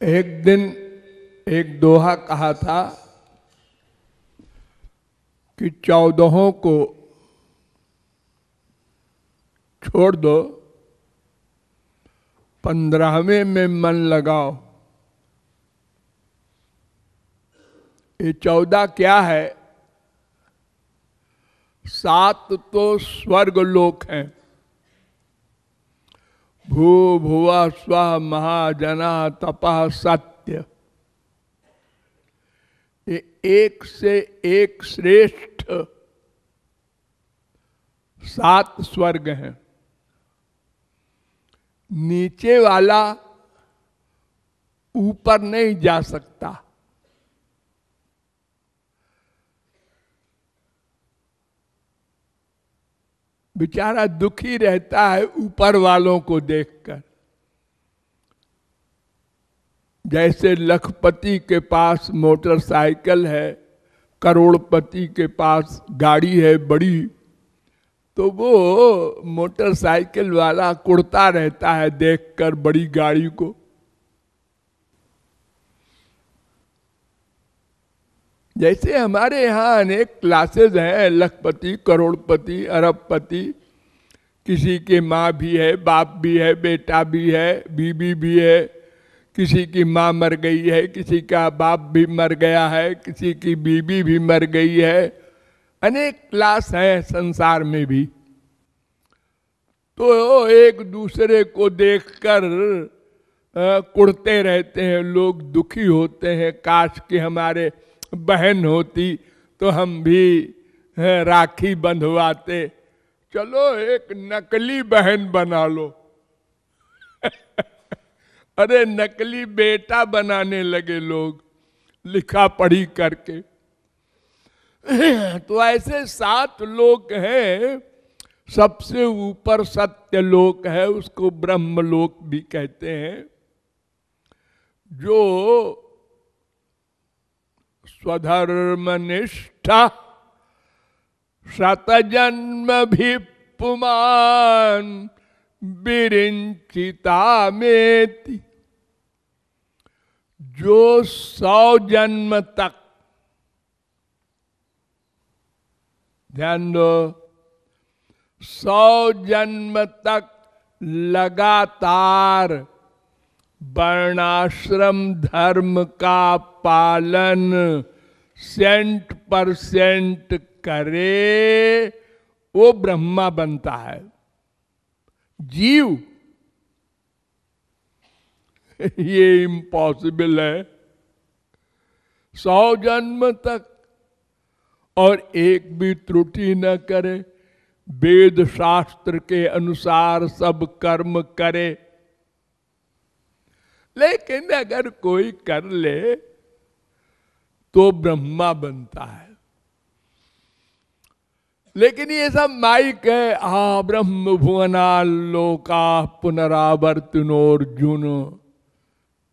एक दिन एक दोहा कहा था कि 14 को छोड़ दो, 15वें में मन लगाओ। ये 14 क्या है? 7 तो स्वर्ग लोक हैं। भू भुवा स्व महाजना तपः सत्य। ये एक से एक श्रेष्ठ 7 स्वर्ग हैं। नीचे वाला ऊपर नहीं जा सकता। बेचारा दुखी रहता है ऊपर वालों को देखकर। जैसे लखपति के पास मोटरसाइकिल है, करोड़पति के पास गाड़ी है बड़ी, तो वो मोटरसाइकिल वाला कुड़ता रहता है देखकर बड़ी गाड़ी को। जैसे हमारे यहाँ अनेक क्लासेस हैं, लखपति, करोड़पति, अरबपति, किसी के माँ भी है, बाप भी है, बेटा भी है, बीबी भी है, किसी की माँ मर गई है, किसी का बाप भी मर गया है, किसी की बीबी भी मर गई है। अनेक क्लास हैं संसार में भी। तो एक दूसरे को देखकर कुड़ते रहते हैं लोग, दुखी होते हैं। काश कि हमारे बहन होती तो हम भी राखी बंधवाते। चलो एक नकली बहन बना लो। अरे नकली बेटा बनाने लगे लोग लिखा पढ़ी करके। तो ऐसे 7 लोक हैं। सबसे ऊपर सत्य लोक है, उसको ब्रह्म लोक भी कहते हैं, जो स्वधर्मनिष्ठा शतजन्म भी पुमान विरिंचिता मेति। जो 100 जन्म तक, ध्यान दो, 100 जन्म तक लगातार वर्णाश्रम धर्म का पालन 100% करे, वो ब्रह्मा बनता है। जीव ये इम्पॉसिबल है। 100 जन्म तक और एक भी त्रुटि न करे, वेद शास्त्र के अनुसार सब कर्म करे। लेकिन अगर कोई कर ले तो ब्रह्मा बनता है। लेकिन ये सब माइक है। ब्रह्म भुवना लोका पुनरावर्तिनोर्जुन,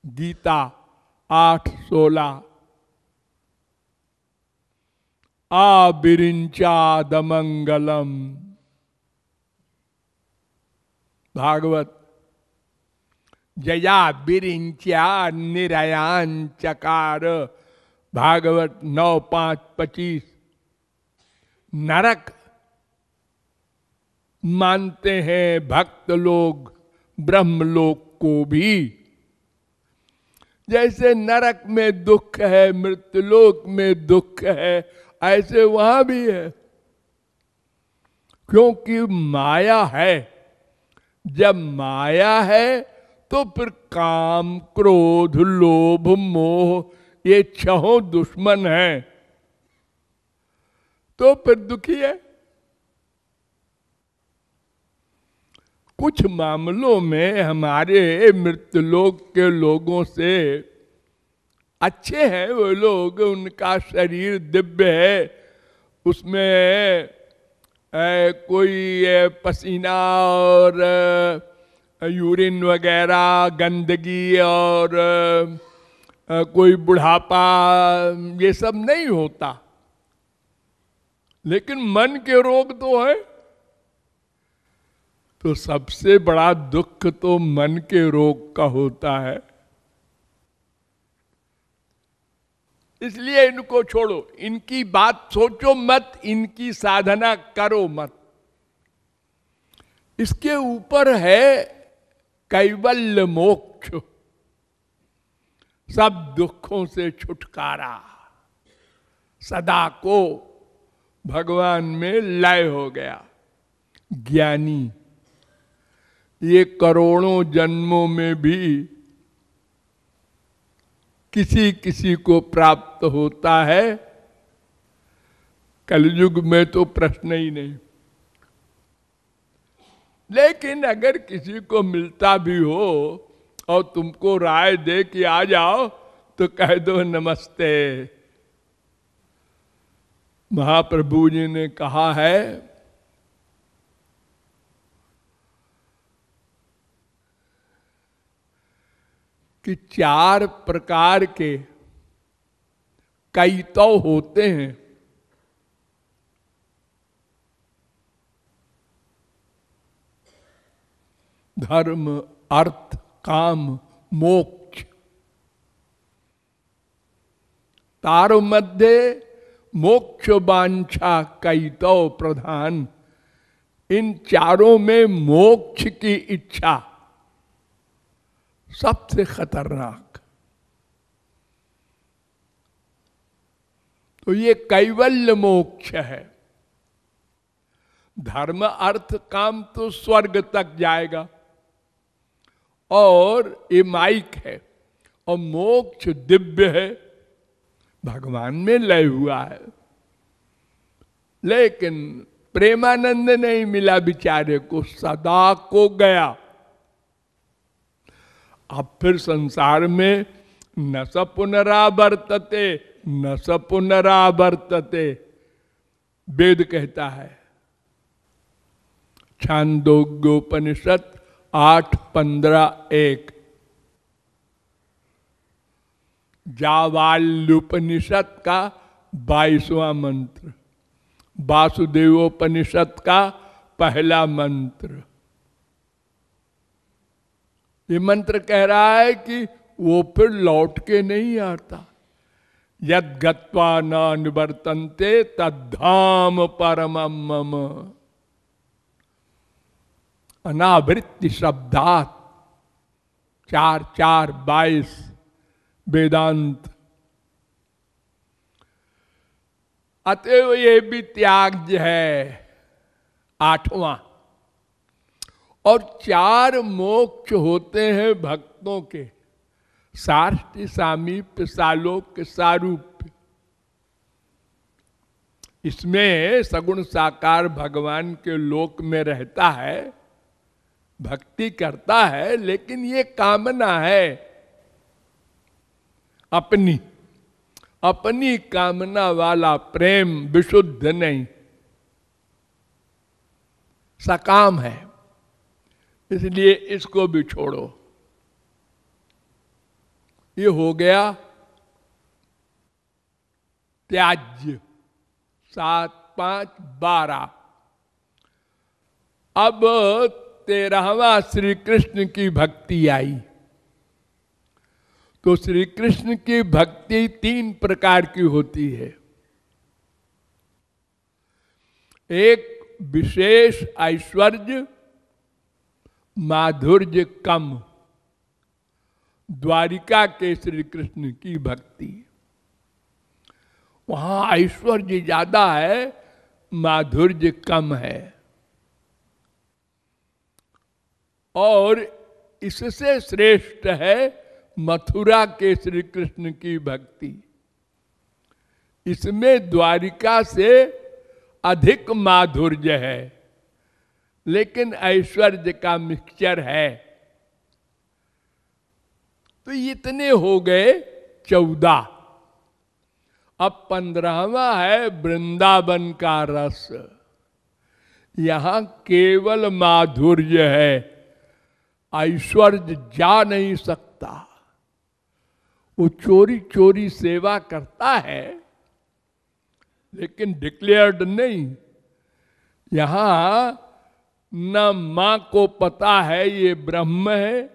गीता 8:16। विरिंचादमंगलम, भागवत। जया विरिंचा निरयान चकार, भागवत 9:5-25। नरक मानते हैं भक्त लोग ब्रह्मलोक को भी। जैसे नरक में दुख है, मृत्युलोक में दुख है, ऐसे वहां भी है। क्योंकि माया है। जब माया है तो फिर काम, क्रोध, लोभ, मोह ये 6 दुश्मन हैं, तो फिर दुखी है। कुछ मामलों में हमारे मृत्युलोक के लोगों से अच्छे हैं वो लोग, उनका शरीर दिव्य है, उसमें कोई पसीना और यूरिन वगैरह, गंदगी और कोई बुढ़ापा ये सब नहीं होता। लेकिन मन के रोग तो है। तो सबसे बड़ा दुख तो मन के रोग का होता है। इसलिए इनको छोड़ो, इनकी बात सोचो मत, इनकी साधना करो मत। इसके ऊपर है कैवल्य मोक्ष, सब दुखों से छुटकारा, सदा को भगवान में लय हो गया। ज्ञानी ये करोड़ों जन्मों में भी किसी किसी को प्राप्त होता है, कलयुग में तो प्रश्न ही नहीं। लेकिन अगर किसी को मिलता भी हो और तुमको राय दे कि आ जाओ, तो कह दो नमस्ते। महाप्रभु जी ने कहा है कि 4 प्रकार के कैतव होते हैं। धर्म, अर्थ, काम, मोक्ष। तार मध्य मोक्ष वांछा कैतव प्रधान। इन चारों में मोक्ष की इच्छा सबसे खतरनाक। तो ये कैवल्य मोक्ष है। धर्म, अर्थ, काम तो स्वर्ग तक जाएगा और ये माइक है, और मोक्ष दिव्य है, भगवान में लय हुआ है। लेकिन प्रेमानंद नहीं मिला बेचारे को, सदा को गया। अब फिर संसार में न स पुनरावर्तते न स पुनरावर्तते, वेद कहता है। छांदोग्योपनिषद 8:15-1, जावाल्युपनिषद का 22वां मंत्र, वासुदेवोपनिषद का पहला मंत्र। ये मंत्र कह रहा है कि वो फिर लौट के नहीं आता। यद गत्वा न निवर्तन्ते तद्धाम परमं मम। अनावृत्ति शब्दात 4:4-22 वेदांत। अतएव ये भी त्याग है 8वां। और 4 मोक्ष होते हैं भक्तों के, साष्टी, सामीप्य, सालोक्य, सारूप्य। इसमें सगुण साकार भगवान के लोक में रहता है, भक्ति करता है, लेकिन ये कामना है अपनी, अपनी कामना वाला प्रेम विशुद्ध नहीं, सकाम है। इसलिए इसको भी छोड़ो। ये हो गया त्याज्य। 7, 5, 12। अब 13वां श्री कृष्ण की भक्ति आई। तो श्री कृष्ण की भक्ति 3 प्रकार की होती है। एक विशेष ऐश्वर्य माधुर्य कम, द्वारिका के श्री कृष्ण की भक्ति। वहां ऐश्वर्य ज्यादा है, माधुर्य कम है। और इससे श्रेष्ठ है मथुरा के श्री कृष्ण की भक्ति। इसमें द्वारिका से अधिक माधुर्य है, लेकिन ऐश्वर्य का मिक्सचर है। तो इतने हो गए 14। अब 15वां है वृंदावन का रस। यहां केवल माधुर्य है, ऐश्वर्य जा नहीं सकता। वो चोरी चोरी सेवा करता है, लेकिन डिक्लेयर्ड नहीं। यहां न मां को पता है ये ब्रह्म है,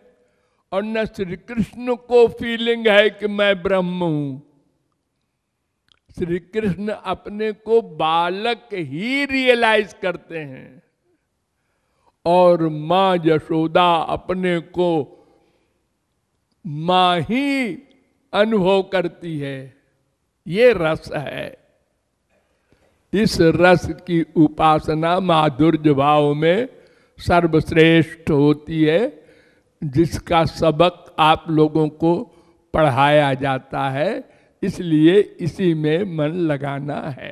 और न श्री कृष्ण को फीलिंग है कि मैं ब्रह्म हूं। श्री कृष्ण अपने को बालक ही रियलाइज करते हैं और मां यशोदा अपने को मां ही अनुभव करती है। ये रस है। इस रस की उपासना माधुर्य भाव में सर्वश्रेष्ठ होती है, जिसका सबक आप लोगों को पढ़ाया जाता है। इसलिए इसी में मन लगाना है।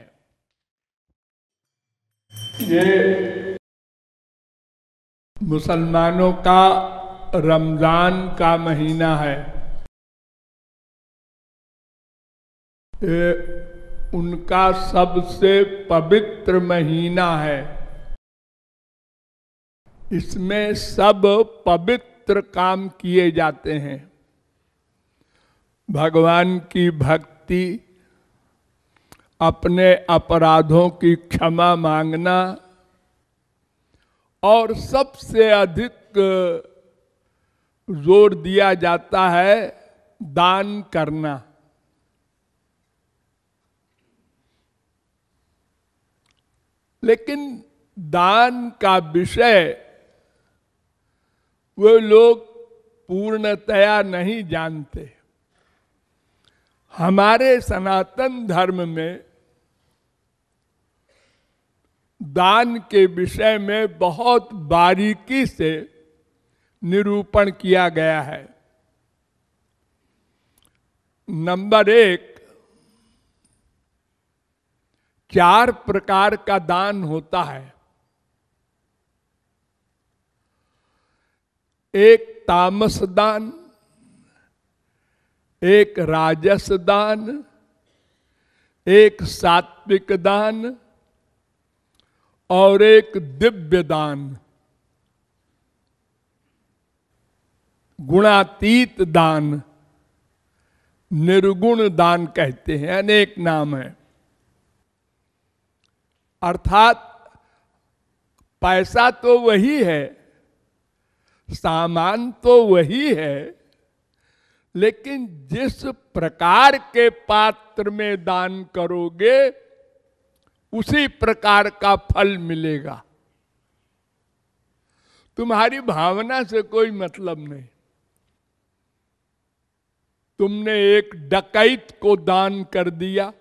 ये मुसलमानों का रमजान का महीना है। ये उनका सबसे पवित्र महीना है। इसमें सब पवित्र काम किए जाते हैं। भगवान की भक्ति, अपने अपराधों की क्षमा मांगना और सबसे अधिक जोर दिया जाता है दान करना। लेकिन दान का विषय वो लोग पूर्णतया नहीं जानते। हमारे सनातन धर्म में दान के विषय में बहुत बारीकी से निरूपण किया गया है। नंबर 1, 4 प्रकार का दान होता है। एक तामस दान, एक राजस दान, एक सात्विक दान और एक दिव्य दान। गुणातीत दान, निर्गुण दान कहते हैं, अनेक नाम है। अर्थात पैसा तो वही है, सामान तो वही है, लेकिन जिस प्रकार के पात्र में दान करोगे उसी प्रकार का फल मिलेगा। तुम्हारी भावना से कोई मतलब नहीं। तुमने एक डकैत को दान कर दिया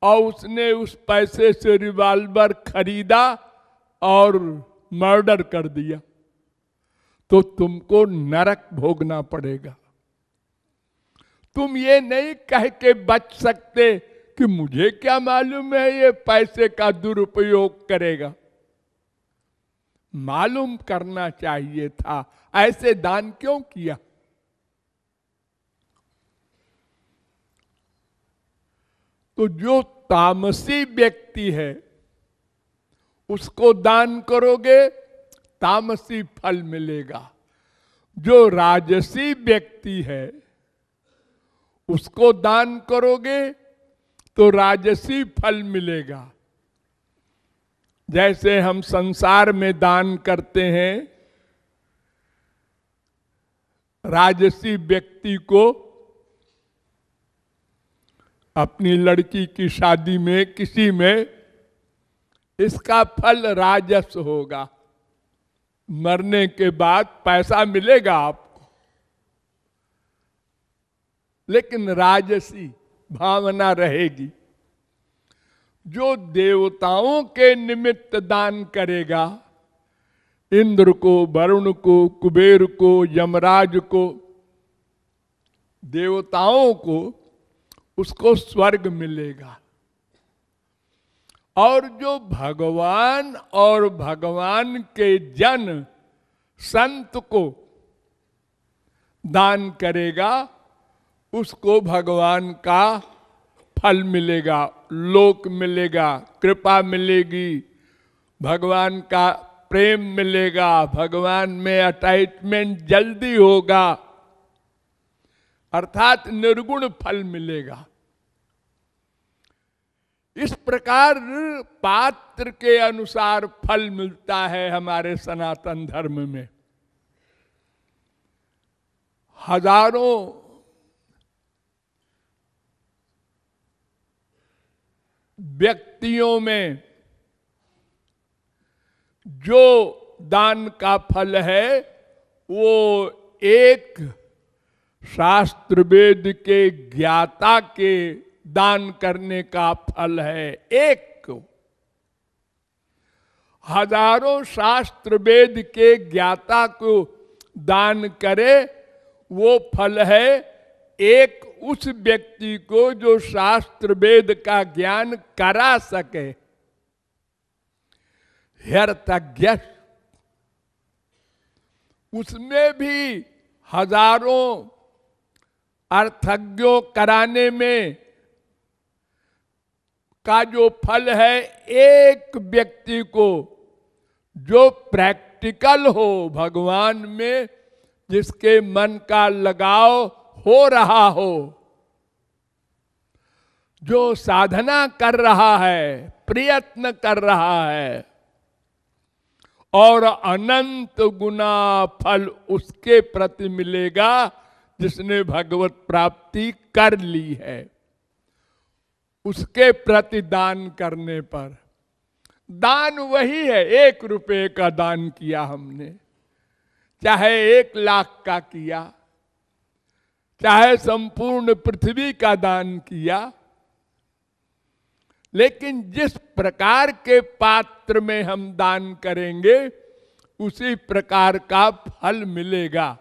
और उसने उस पैसे से रिवॉल्वर खरीदा और मर्डर कर दिया, तो तुमको नरक भोगना पड़ेगा। तुम ये नहीं कह के बच सकते कि मुझे क्या मालूम है ये पैसे का दुरुपयोग करेगा। मालूम करना चाहिए था, ऐसे दान क्यों किया। तो जो तामसी व्यक्ति है उसको दान करोगे तामसी फल मिलेगा। जो राजसी व्यक्ति है उसको दान करोगे तो राजसी फल मिलेगा। जैसे हम संसार में दान करते हैं, राजसी व्यक्ति को अपनी लड़की की शादी में किसी में, इसका फल राजस होगा। मरने के बाद पैसा मिलेगा आपको, लेकिन राजसी भावना रहेगी। जो देवताओं के निमित्त दान करेगा, इंद्र को, वरुण को, कुबेर को, यमराज को, देवताओं को, उसको स्वर्ग मिलेगा। और जो भगवान और भगवान के जन संत को दान करेगा उसको भगवान का फल मिलेगा, लोक मिलेगा, कृपा मिलेगी, भगवान का प्रेम मिलेगा, भगवान में अटैचमेंट जल्दी होगा, अर्थात निर्गुण फल मिलेगा। इस प्रकार पात्र के अनुसार फल मिलता है हमारे सनातन धर्म में। हजारों व्यक्तियों में जो दान का फल है वो एक शास्त्र वेद के ज्ञाता के दान करने का फल है। एक को हजारों शास्त्र वेद के ज्ञाता को दान करे वो फल है एक उस व्यक्ति को जो शास्त्र वेद का ज्ञान करा सके। ह्यर्थज्ञ, उसमें भी हजारों अर्थज्ञों कराने में का जो फल है एक व्यक्ति को जो प्रैक्टिकल हो, भगवान में जिसके मन का लगाव हो रहा हो, जो साधना कर रहा है, प्रयत्न कर रहा है, और अनंत गुना फल उसके प्रति मिलेगा जिसने भगवत प्राप्ति कर ली है। उसके प्रति दान करने पर, दान वही है, 1 रुपए का दान किया हमने, चाहे 1 लाख का किया, चाहे संपूर्ण पृथ्वी का दान किया, लेकिन जिस प्रकार के पात्र में हम दान करेंगे उसी प्रकार का फल मिलेगा।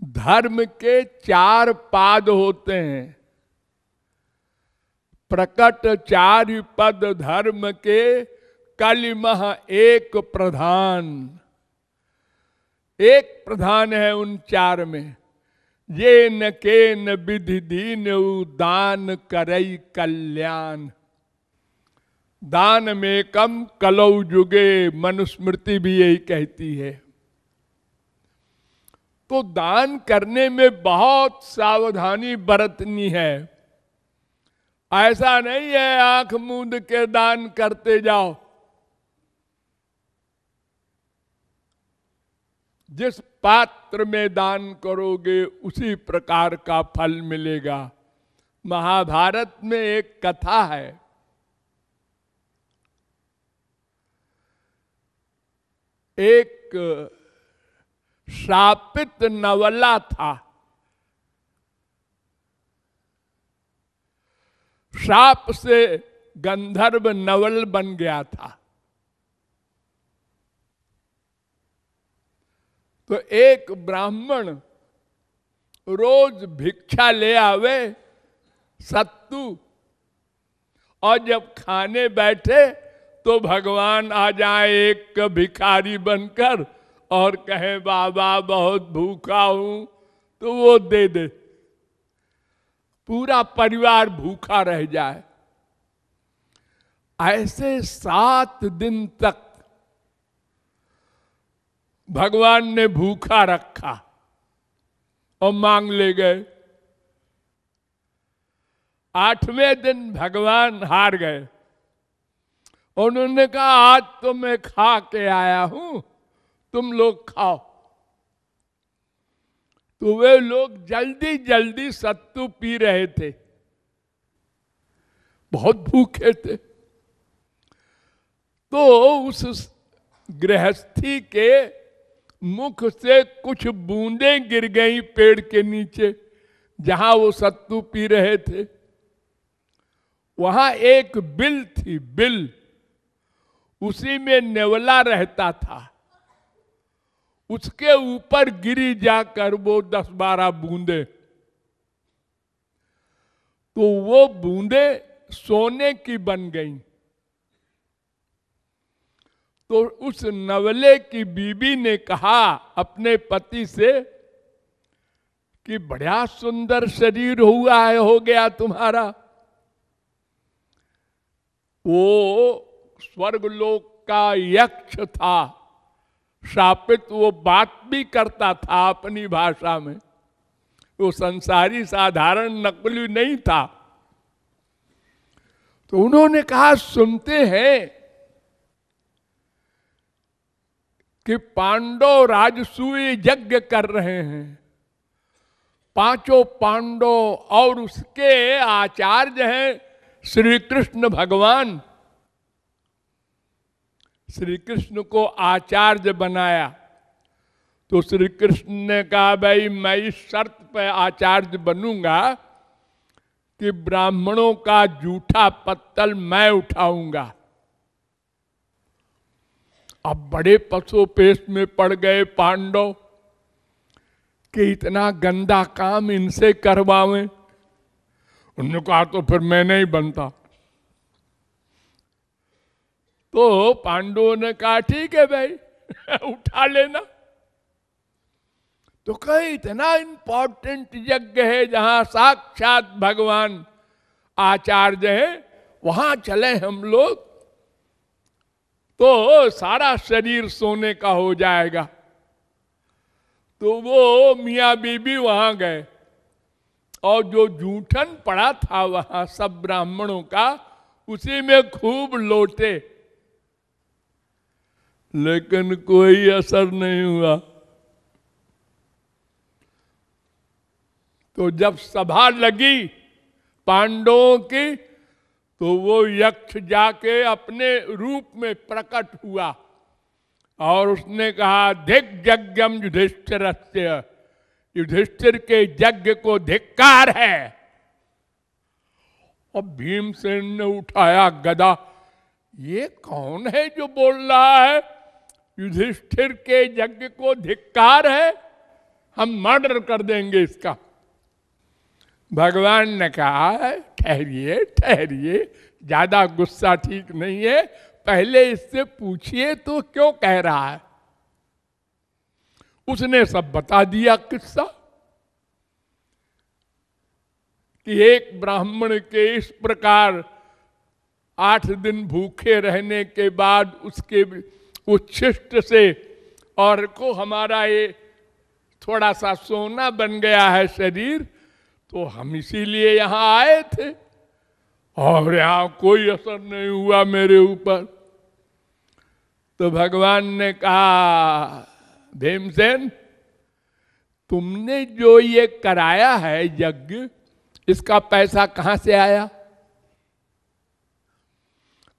धर्म के 4 पाद होते हैं, प्रकट 4 पद धर्म के, कलिमह एक प्रधान। एक प्रधान है उन 4 में, ये न के न विधि दीन दान करई कल्याण। दान में कम कलौ जुगे, मनुस्मृति भी यही कहती है। तो दान करने में बहुत सावधानी बरतनी है। ऐसा नहीं है आंख मूंद के दान करते जाओ। जिस पात्र में दान करोगे उसी प्रकार का फल मिलेगा। महाभारत में एक कथा है, एक शापित नवला था। शाप से गंधर्व नवल बन गया था। तो एक ब्राह्मण रोज भिक्षा ले आवे सत्तू, और जब खाने बैठे तो भगवान आ जाए एक भिखारी बनकर और कहे बाबा बहुत भूखा हूं, तो वो दे दे, पूरा परिवार भूखा रह जाए। ऐसे 7 दिन तक भगवान ने भूखा रखा और मांग ले गए। 8वें दिन भगवान हार गए। उन्होंने कहा आज तो मैं खा के आया हूं, तुम लोग खाओ। तो वे लोग जल्दी जल्दी सत्तू पी रहे थे, बहुत भूखे थे। तो उस गृहस्थी के मुख से कुछ बूंदें गिर गई पेड़ के नीचे, जहां वो सत्तू पी रहे थे। वहां एक बिल थी, बिल, उसी में नेवला रहता था। उसके ऊपर गिरी जाकर वो 10-12 बूंदे, तो वो बूंदे सोने की बन गईं। तो उस नवले की बीबी ने कहा अपने पति से कि बड़ा सुंदर शरीर हुआ है, हो गया तुम्हारा। वो स्वर्गलोक का यक्ष था, शापित, वो बात भी करता था अपनी भाषा में। वो संसारी साधारण नकली नहीं था। तो उन्होंने कहा सुनते हैं कि पांडव राजसूय यज्ञ कर रहे हैं। 5 पांडव और उसके आचार्य हैं श्री कृष्ण भगवान, श्री कृष्ण को आचार्य बनाया। तो श्री कृष्ण ने कहा भाई मैं इस शर्त पर आचार्य बनूंगा कि ब्राह्मणों का जूठा पत्तल मैं उठाऊंगा। अब बड़े पसोपेश में पड़ गए पांडव कि इतना गंदा काम इनसे करवावें। उन्होंने कहा तो फिर मैं नहीं बनता। तो पांडवों ने कहा ठीक है भाई उठा लेना। तो कहीं इतना इंपॉर्टेंट यज्ञ है जहां साक्षात भगवान आचार्य है, वहां चले हम लोग तो सारा शरीर सोने का हो जाएगा। तो वो मियाँ बीबी वहां गए और जो जूठन पड़ा था वहां सब ब्राह्मणों का, उसी में खूब लोटे, लेकिन कोई असर नहीं हुआ। तो जब सभा लगी पांडवों की, तो वो यक्ष जाके अपने रूप में प्रकट हुआ और उसने कहा धिक यज्ञम युधिष्ठिरस्य, युधिष्ठिर के यज्ञ को धिक्कार है। और भीमसेन ने उठाया गदा, ये कौन है जो बोल रहा है युधिष्ठिर के यज्ञ को धिक्कार है, हम मर्डर कर देंगे इसका। भगवान ने कहा ठहरिए ठहरिए, ज्यादा गुस्सा ठीक नहीं है, पहले इससे पूछिए तो क्यों कह रहा है। उसने सब बता दिया किस्सा कि एक ब्राह्मण के इस प्रकार 8 दिन भूखे रहने के बाद उसके उच्छिष्ट से और को हमारा ये थोड़ा सा सोना बन गया है शरीर, तो हम इसीलिए यहां आए थे और यहां कोई असर नहीं हुआ मेरे ऊपर। तो भगवान ने कहा भीमसेन, तुमने जो ये कराया है यज्ञ, इसका पैसा कहां से आया?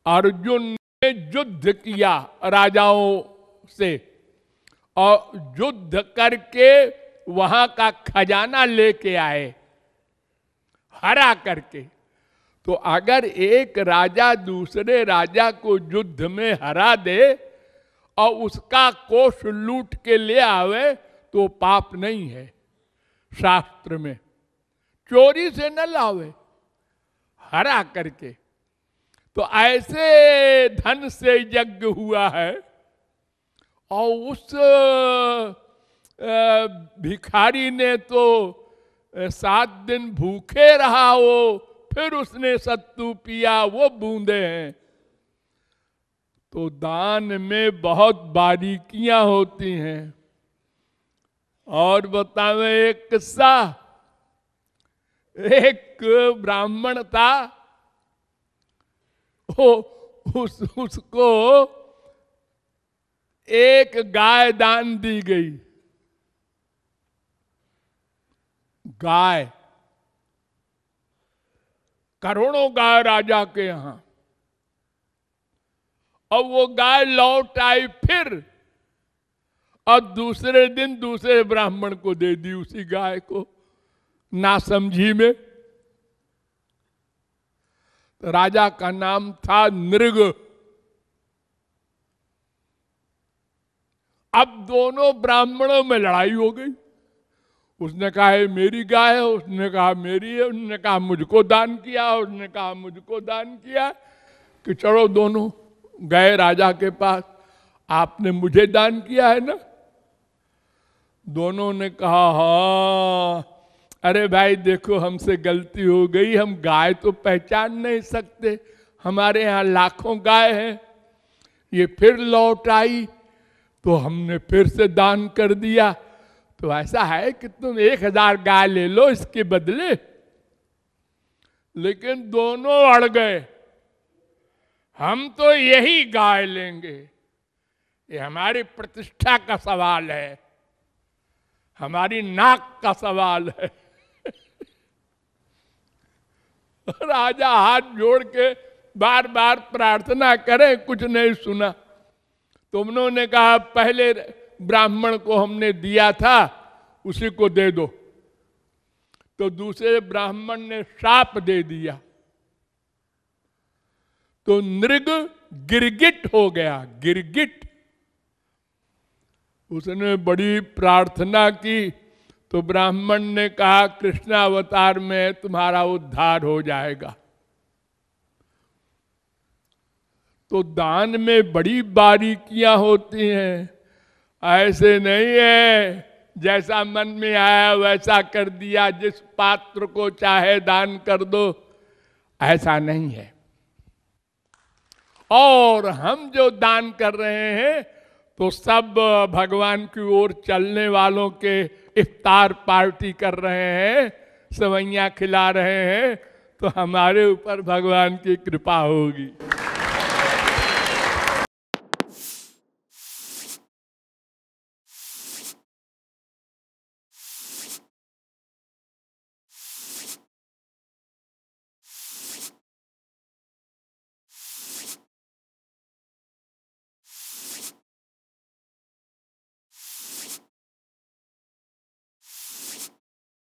अर्जुन ने युद्ध किया राजाओं से और युद्ध करके वहां का खजाना लेके आए हरा करके। तो अगर एक राजा दूसरे राजा को युद्ध में हरा दे और उसका कोष लूट के ले आवे तो पाप नहीं है शास्त्र में। चोरी से न लावे, हरा करके। तो ऐसे धन से यज्ञ हुआ है और उस भिखारी ने तो 7 दिन भूखे रहा, वो फिर उसने सत्तू पिया, वो बूंदे हैं। तो दान में बहुत बारीकियां होती हैं। और बतावे एक किस्सा, एक ब्राह्मण था, उसको एक गाय दान दी गई। गाय, करोड़ों गाय राजा के यहां, और वो गाय लौट आई फिर, और दूसरे दिन दूसरे ब्राह्मण को दे दी उसी गाय को, नासमझी में। तो राजा का नाम था नृग। अब दोनों ब्राह्मणों में लड़ाई हो गई। उसने कहा ये मेरी गाय है, उसने कहा मेरी है, उसने कहा मुझको दान किया, उसने कहा मुझको दान किया। कि चलो दोनों गए राजा के पास, आपने मुझे दान किया है ना? दोनों ने कहा हाँ। अरे भाई देखो हमसे गलती हो गई, हम गाय तो पहचान नहीं सकते, हमारे यहाँ लाखों गाय हैं। ये फिर लौट आई तो हमने फिर से दान कर दिया। तो ऐसा है कि तुम 1000 गाय ले लो इसके बदले। लेकिन दोनों अड़ गए, हम तो यही गाय लेंगे, ये हमारी प्रतिष्ठा का सवाल है, हमारी नाक का सवाल है। राजा हाथ जोड़ के बार बार प्रार्थना करें, कुछ नहीं सुना। तो उन्होंने कहा पहले ब्राह्मण को हमने दिया था उसी को दे दो। तो दूसरे ब्राह्मण ने शाप दे दिया, तो नृग गिरगिट हो गया, गिरगिट। उसने बड़ी प्रार्थना की तो ब्राह्मण ने कहा कृष्णावतार में तुम्हारा उद्धार हो जाएगा। तो दान में बड़ी बारीकियां होती हैं, ऐसे नहीं है जैसा मन में आया वैसा कर दिया, जिस पात्र को चाहे दान कर दो, ऐसा नहीं है। और हम जो दान कर रहे हैं तो सब भगवान की ओर चलने वालों के इफ्तार पार्टी कर रहे हैं, सेवइयां खिला रहे हैं, तो हमारे ऊपर भगवान की कृपा होगी।